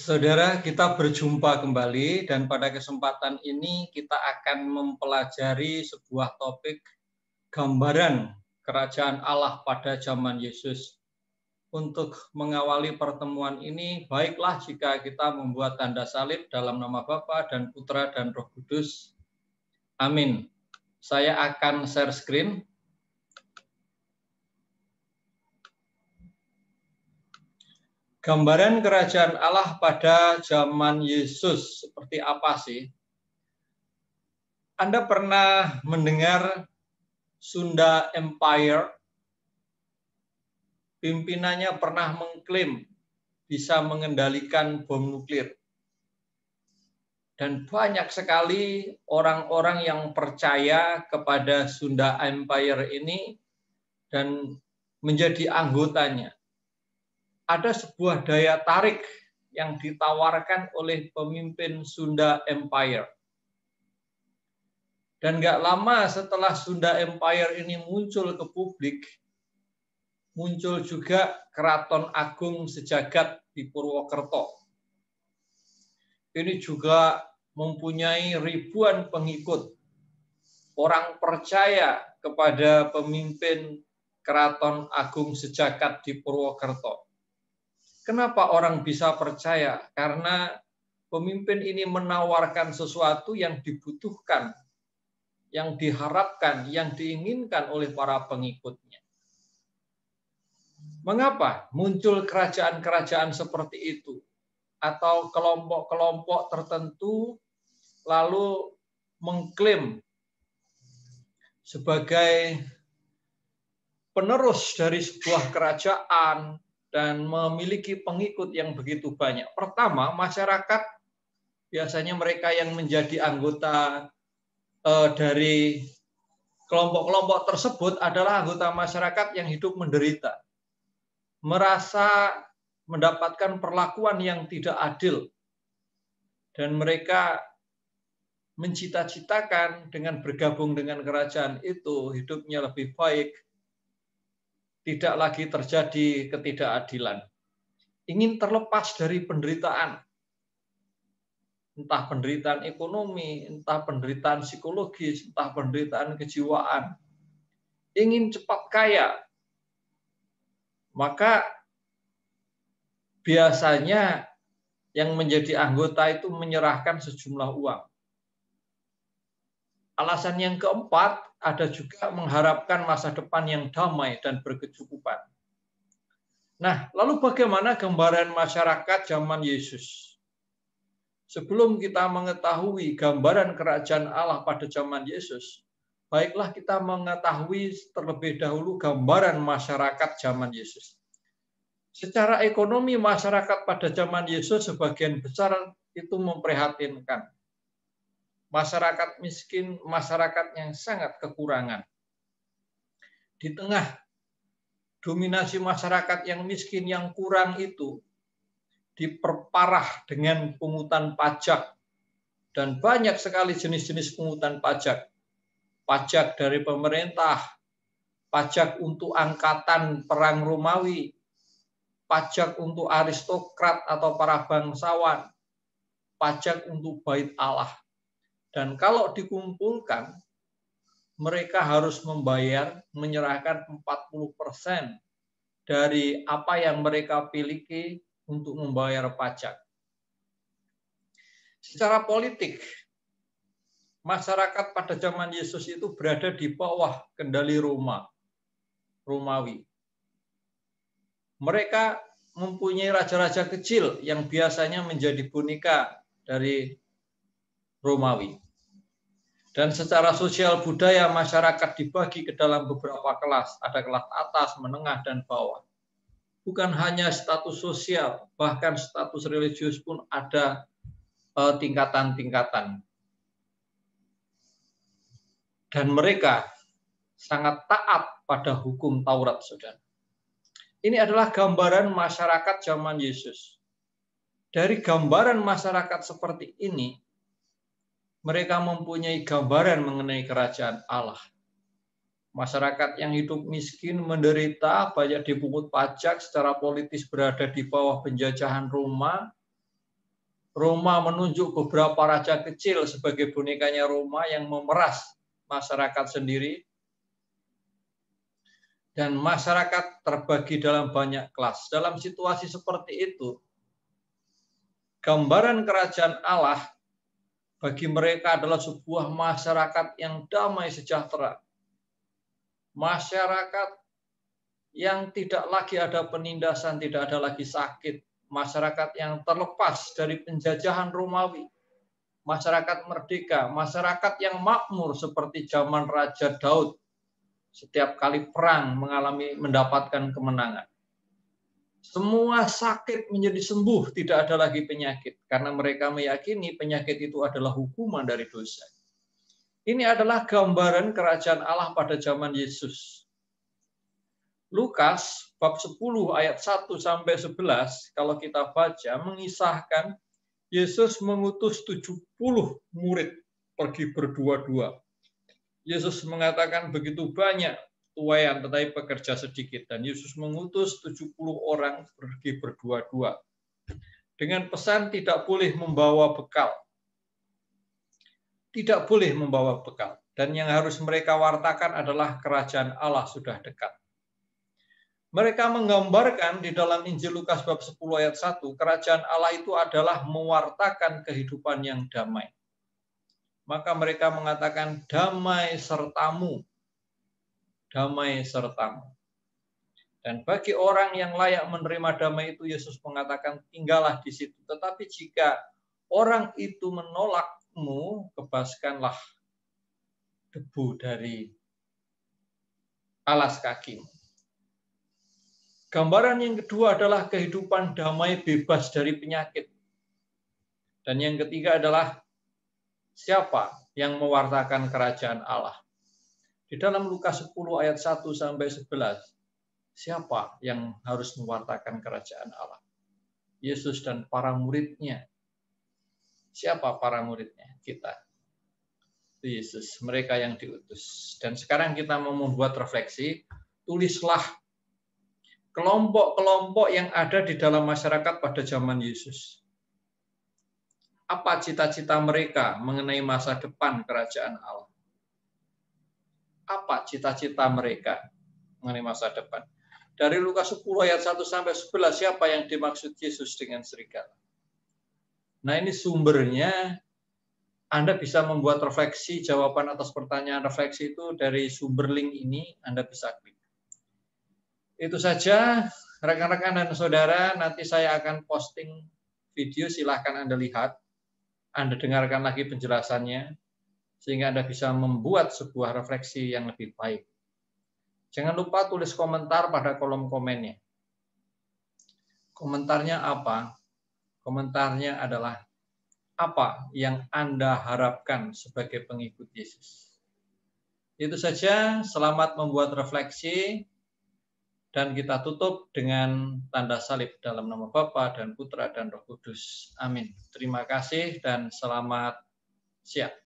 Saudara, kita berjumpa kembali dan pada kesempatan ini kita akan mempelajari sebuah topik gambaran kerajaan Allah pada zaman Yesus. Untuk mengawali pertemuan ini, baiklah jika kita membuat tanda salib dalam nama Bapa dan Putra dan Roh Kudus. Amin. Saya akan share screen. Gambaran kerajaan Allah pada zaman Yesus seperti apa sih? Anda pernah mendengar Sunda Empire? Pimpinannya pernah mengklaim bisa mengendalikan bom nuklir. Dan banyak sekali orang-orang yang percaya kepada Sunda Empire ini dan menjadi anggotanya. Ada sebuah daya tarik yang ditawarkan oleh pemimpin Sunda Empire. Dan nggak lama setelah Sunda Empire ini muncul ke publik, muncul juga Keraton Agung Sejagat di Purwokerto. Ini juga mempunyai ribuan pengikut. Orang percaya kepada pemimpin Keraton Agung Sejagat di Purwokerto. Kenapa orang bisa percaya? Karena pemimpin ini menawarkan sesuatu yang dibutuhkan, yang diharapkan, yang diinginkan oleh para pengikutnya. Mengapa muncul kerajaan-kerajaan seperti itu? Atau kelompok-kelompok tertentu lalu mengklaim sebagai penerus dari sebuah kerajaan dan memiliki pengikut yang begitu banyak. Pertama, masyarakat biasanya mereka yang menjadi anggota dari kelompok-kelompok tersebut adalah anggota masyarakat yang hidup menderita, merasa mendapatkan perlakuan yang tidak adil, dan mereka mencita-citakan dengan bergabung dengan kerajaan itu hidupnya lebih baik, tidak lagi terjadi ketidakadilan, ingin terlepas dari penderitaan, entah penderitaan ekonomi, entah penderitaan psikologis, entah penderitaan kejiwaan, ingin cepat kaya. Maka biasanya yang menjadi anggota itu menyerahkan sejumlah uang. Alasan yang keempat, ada juga mengharapkan masa depan yang damai dan berkecukupan. Nah, lalu bagaimana gambaran masyarakat zaman Yesus? Sebelum kita mengetahui gambaran kerajaan Allah pada zaman Yesus, baiklah kita mengetahui terlebih dahulu gambaran masyarakat zaman Yesus. Secara ekonomi masyarakat pada zaman Yesus sebagian besar itu memprihatinkan. Masyarakat miskin, masyarakat yang sangat kekurangan. Di tengah dominasi masyarakat yang miskin, yang kurang itu, diperparah dengan pungutan pajak. Dan banyak sekali jenis-jenis pungutan pajak. Pajak dari pemerintah, pajak untuk angkatan perang Romawi, pajak untuk aristokrat atau para bangsawan, pajak untuk bait Allah. Dan kalau dikumpulkan, mereka harus membayar, menyerahkan 40% dari apa yang mereka miliki untuk membayar pajak. Secara politik, masyarakat pada zaman Yesus itu berada di bawah kendali Romawi. Mereka mempunyai raja-raja kecil yang biasanya menjadi boneka dari Romawi. Dan secara sosial budaya masyarakat dibagi ke dalam beberapa kelas. Ada kelas atas, menengah, dan bawah. Bukan hanya status sosial, bahkan status religius pun ada tingkatan-tingkatan. Dan mereka sangat taat pada hukum Taurat, saudara. Ini adalah gambaran masyarakat zaman Yesus. Dari gambaran masyarakat seperti ini, mereka mempunyai gambaran mengenai kerajaan Allah. Masyarakat yang hidup miskin, menderita, banyak dipungut pajak, secara politis berada di bawah penjajahan Roma, Roma menunjuk beberapa raja kecil sebagai bonekanya Roma yang memeras masyarakat sendiri. Dan masyarakat terbagi dalam banyak kelas. Dalam situasi seperti itu, gambaran kerajaan Allah bagi mereka adalah sebuah masyarakat yang damai sejahtera. Masyarakat yang tidak lagi ada penindasan, tidak ada lagi sakit. Masyarakat yang terlepas dari penjajahan Romawi. Masyarakat merdeka, masyarakat yang makmur seperti zaman Raja Daud. Setiap kali perang mendapatkan kemenangan. Semua sakit menjadi sembuh, tidak ada lagi penyakit. Karena mereka meyakini penyakit itu adalah hukuman dari dosa. Ini adalah gambaran kerajaan Allah pada zaman Yesus. Lukas bab 10 ayat 1 sampai 11, kalau kita baca, mengisahkan Yesus mengutus 70 murid pergi berdua-dua. Yesus mengatakan begitu banyak tuaian tetapi pekerja sedikit, dan Yesus mengutus 70 orang pergi berdua-dua dengan pesan tidak boleh membawa bekal. Tidak boleh membawa bekal, dan yang harus mereka wartakan adalah kerajaan Allah sudah dekat. Mereka menggambarkan di dalam Injil Lukas bab 10 ayat 1, kerajaan Allah itu adalah mewartakan kehidupan yang damai. Maka mereka mengatakan damai sertamu. Damai sertamu. Dan bagi orang yang layak menerima damai itu, Yesus mengatakan tinggallah di situ. Tetapi jika orang itu menolakmu, kebaskanlah debu dari alas kakimu. Gambaran yang kedua adalah kehidupan damai bebas dari penyakit. Dan yang ketiga adalah siapa yang mewartakan kerajaan Allah. Di dalam Lukas 10 ayat 1 sampai 11, siapa yang harus mewartakan kerajaan Allah? Yesus dan para muridnya. Siapa para muridnya? Kita. Yesus, mereka yang diutus. Dan sekarang kita mau membuat refleksi, tulislah kelompok-kelompok yang ada di dalam masyarakat pada zaman Yesus. Apa cita-cita mereka mengenai masa depan kerajaan Allah? Apa cita-cita mereka mengenai masa depan? Dari Lukas 10 ayat 1 sampai 11, siapa yang dimaksud Yesus dengan serigala? Nah, ini sumbernya. Anda bisa membuat refleksi, jawaban atas pertanyaan refleksi itu dari sumber link ini, Anda bisa klik. Itu saja, rekan-rekan dan saudara, nanti saya akan posting video, silahkan Anda lihat. Anda dengarkan lagi penjelasannya, sehingga Anda bisa membuat sebuah refleksi yang lebih baik. Jangan lupa tulis komentar pada kolom komennya. Komentarnya apa? Komentarnya adalah apa yang Anda harapkan sebagai pengikut Yesus. Itu saja, selamat membuat refleksi, dan kita tutup dengan tanda salib dalam nama Bapa dan Putra dan Roh Kudus. Amin. Terima kasih dan selamat siang.